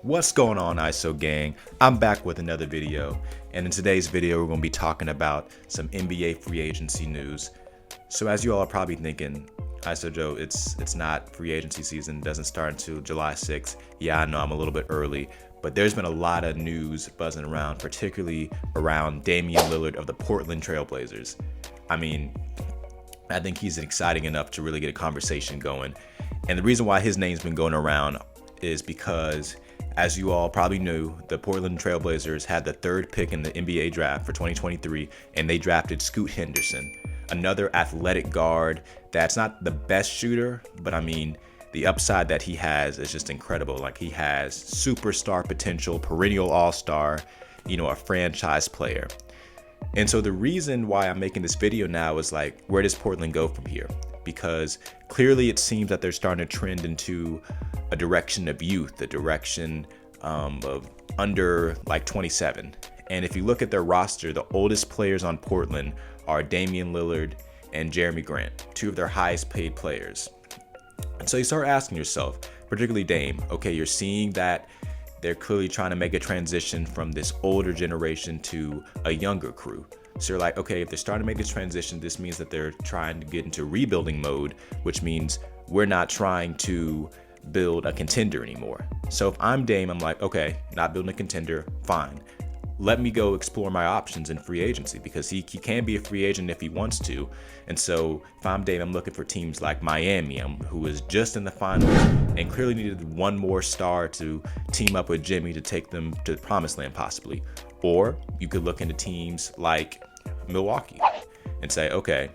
What's going on, ISO gang? I'm back with another video, and in today's video we're going to be talking about some NBA free agency news. So as you all are probably thinking, ISO Joe, it's not free agency season, doesn't start until July 6th. Yeah, I know I'm a little bit early, but there's been a lot of news buzzing around, particularly around Damian Lillard of the Portland Trail Blazers. I mean, I think he's exciting enough to really get a conversation going. And the reason why his name's been going around is because, as you all probably knew, the Portland Trail Blazers had the third pick in the NBA draft for 2023, and they drafted Scoot Henderson, another athletic guard that's not the best shooter, but I mean, the upside that he has is just incredible. Like, he has superstar potential, perennial all-star, a franchise player. And so the reason why I'm making this video now is like, where does Portland go from here? Because clearly it seems that they're starting to trend into a direction of youth, a direction of under like 27. And if you look at their roster, the oldest players on Portland are Damian Lillard and Jeremy Grant, two of their highest paid players. And so you start asking yourself, particularly Dame, okay, you're seeing that they're clearly trying to make a transition from this older generation to a younger crew. So you're like, okay, if they're starting to make this transition, this means that they're trying to get into rebuilding mode, which means we're not trying to build a contender anymore. So if I'm Dame, I'm like, okay, not building a contender, fine. Let me go explore my options in free agency, because he can be a free agent if he wants to. And so if I'm Dame, I'm looking for teams like Miami, who was just in the finals and clearly needed one more star to team up with Jimmy to take them to the promised land possibly. Or you could look into teams like Milwaukee and say, okay,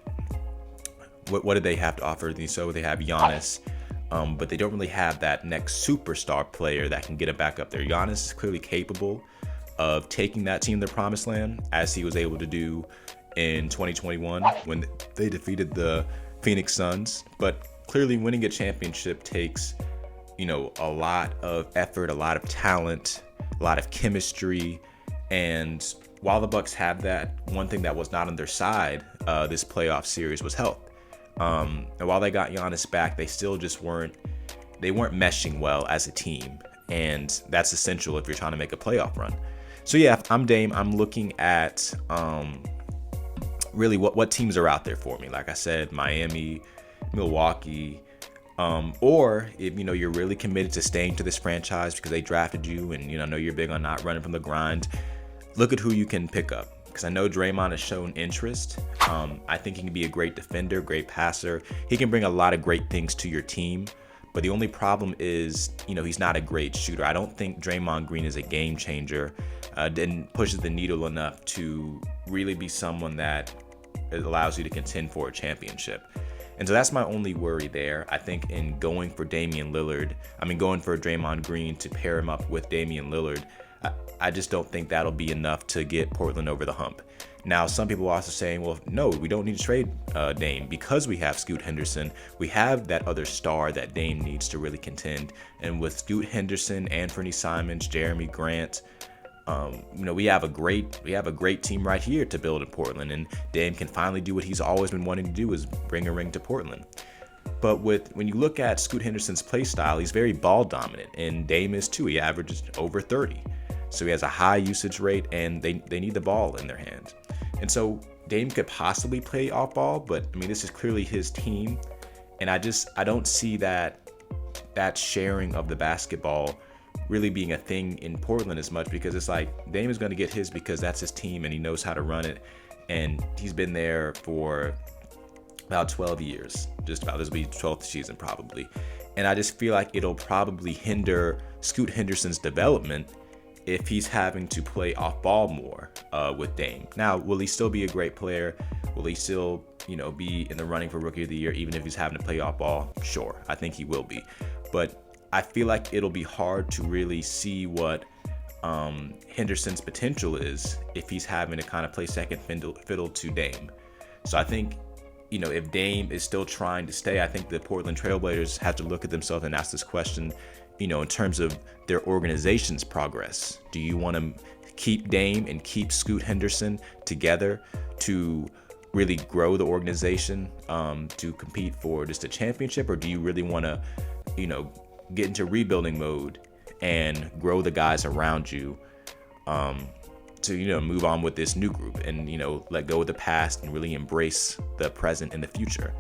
what do they have to offer? So they have Giannis, but they don't really have that next superstar player that can get it back up there. Giannis is clearly capable of taking that team to the promised land, as he was able to do in 2021 when they defeated the Phoenix Suns. But clearly winning a championship takes, a lot of effort, a lot of talent, a lot of chemistry. And while the Bucks have that, one thing that was not on their side this playoff series was health. And while they got Giannis back, they still just weren't meshing well as a team. And that's essential if you're trying to make a playoff run. So yeah, if I'm Dame, I'm looking at really what teams are out there for me. Like I said, Miami, Milwaukee, or if you're really committed to staying to this franchise because they drafted you, and I know you're big on not running from the grind. Look at who you can pick up, because I know Draymond has shown interest. I think he can be a great defender, great passer. He can bring a lot of great things to your team. But the only problem is, he's not a great shooter. I don't think Draymond Green is a game changer, and pushes the needle enough to really be someone that allows you to contend for a championship. And so that's my only worry there. I think in going for Draymond Green to pair him up with Damian Lillard, I just don't think that'll be enough to get Portland over the hump. Now, some people are also saying, well, no, we don't need to trade Dame because we have Scoot Henderson. We have that other star that Dame needs to really contend. And with Scoot Henderson, Anthony Simons, Jeremy Grant, we have a great team right here to build in Portland. And Dame can finally do what he's always been wanting to do, is bring a ring to Portland. But when you look at Scoot Henderson's play style, he's very ball dominant, and Dame is too. He averages over 30. So he has a high usage rate, and they need the ball in their hands. And so Dame could possibly play off ball, but this is clearly his team. And I don't see that sharing of the basketball really being a thing in Portland as much, because it's like Dame is going to get his because that's his team and he knows how to run it. And he's been there for about 12 years, just about. This will be 12th season probably. And I just feel like it'll probably hinder Scoot Henderson's development if he's having to play off ball more with Dame. Now, will he still be a great player? Will he still, be in the running for Rookie of the Year, even if he's having to play off ball? Sure, I think he will be. But I feel like it'll be hard to really see what Henderson's potential is if he's having to kind of play second fiddle to Dame. So I think, if Dame is still trying to stay, I think the Portland Trailblazers have to look at themselves and ask this question, in terms of their organization's progress. Do you want to keep Dame and keep Scoot Henderson together to really grow the organization to compete for just a championship? Or do you really want to, get into rebuilding mode and grow the guys around you to move on with this new group and let go of the past and really embrace the present and the future?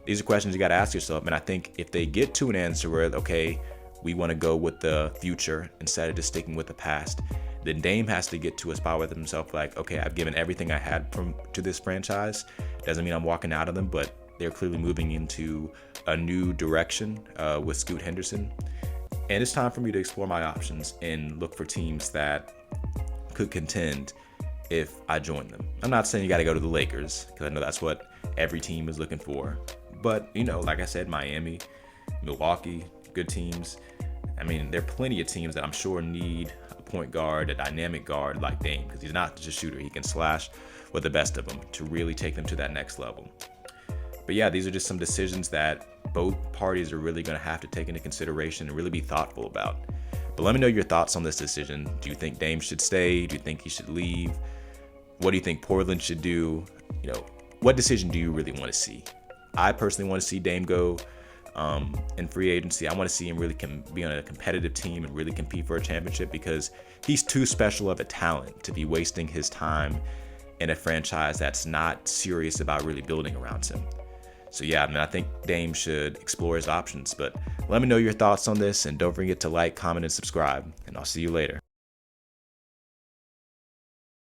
These are questions you got to ask yourself. And I think if they get to an answer where, okay, we want to go with the future instead of just sticking with the past, then Dame has to get to a spot with himself like, okay, I've given everything I had to this franchise. Doesn't mean I'm walking out of them, but they're clearly moving into a new direction with Scoot Henderson. And it's time for me to explore my options and look for teams that could contend if I join them. I'm not saying you got to go to the Lakers, because I know that's what every team is looking for. But, like I said, Miami, Milwaukee, good teams. I mean, there are plenty of teams that I'm sure need a point guard, a dynamic guard like Dame, because he's not just a shooter. He can slash with the best of them to really take them to that next level. But yeah, these are just some decisions that both parties are really going to have to take into consideration and really be thoughtful about. But let me know your thoughts on this decision. Do you think Dame should stay? Do you think he should leave? What do you think Portland should do? What decision do you really want to see? I personally want to see Dame go in free agency. I want to see him really be on a competitive team and really compete for a championship, because he's too special of a talent to be wasting his time in a franchise that's not serious about really building around him. So yeah, I think Dame should explore his options. But let me know your thoughts on this, and don't forget to like, comment, and subscribe, and I'll see you later.